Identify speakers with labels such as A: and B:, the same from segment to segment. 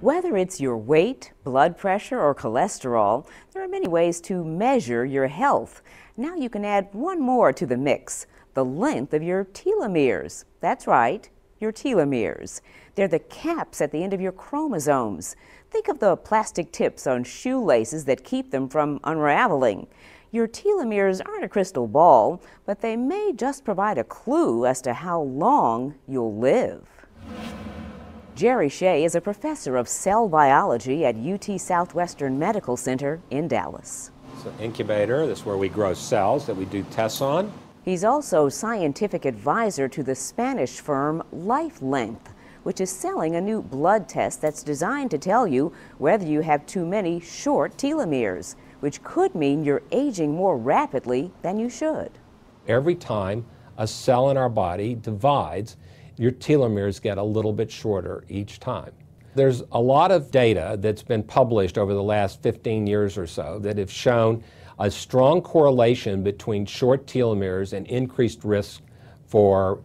A: Whether it's your weight, blood pressure, or cholesterol, there are many ways to measure your health. Now you can add one more to the mix, the length of your telomeres. That's right, your telomeres. They're the caps at the end of your chromosomes. Think of the plastic tips on shoelaces that keep them from unraveling. Your telomeres aren't a crystal ball, but they may just provide a clue as to how long you'll live. Jerry Shea is a professor of cell biology at UT Southwestern Medical Center in Dallas.
B: It's an incubator. That's where we grow cells that we do tests on.
A: He's also scientific advisor to the Spanish firm Life Length, which is selling a new blood test that's designed to tell you whether you have too many short telomeres, which could mean you're aging more rapidly than you should.
B: Every time a cell in our body divides, your telomeres get a little bit shorter each time. There's a lot of data that's been published over the last 15 years or so that have shown a strong correlation between short telomeres and increased risk for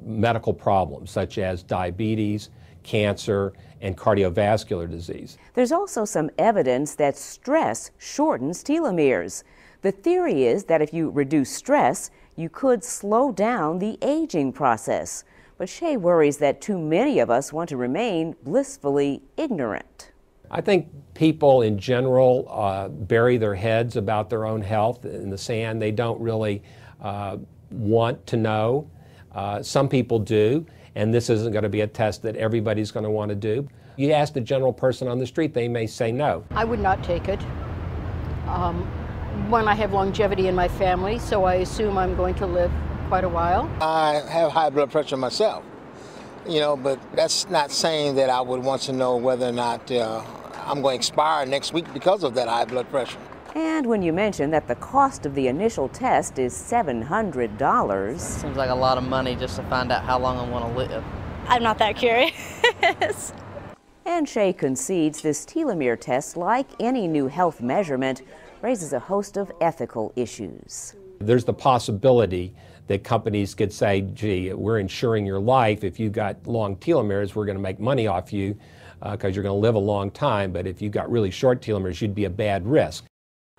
B: medical problems such as diabetes, cancer, and cardiovascular disease.
A: There's also some evidence that stress shortens telomeres. The theory is that if you reduce stress, you could slow down the aging process. But Shea worries that too many of us want to remain blissfully ignorant.
B: I think people in general bury their heads about their own health in the sand. They don't really want to know. Some people do, and this isn't going to be a test that everybody's going to want to do. You ask the general person on the street, they may say no.
C: I would not take it. One, I have longevity in my family, so I assume I'm going to live quite a while.
D: I have high blood pressure myself, but that's not saying that I would want to know whether or not I'm going to expire next week because of that high blood pressure.
A: And when you mention that the cost of the initial test is $700.
E: Seems like a lot of money just to find out how long I want to live.
F: I'm not that curious.
A: And Shea concedes this telomere test, like any new health measurement, raises a host of ethical issues.
B: There's the possibility that companies could say, gee, we're insuring your life. If you've got long telomeres, we're going to make money off you because you're going to live a long time. But if you've got really short telomeres, you'd be a bad risk.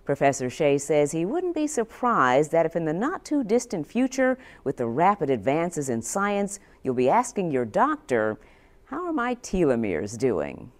A: Professor Shea says he wouldn't be surprised that if in the not-too-distant future, with the rapid advances in science, you'll be asking your doctor, how are my telomeres doing?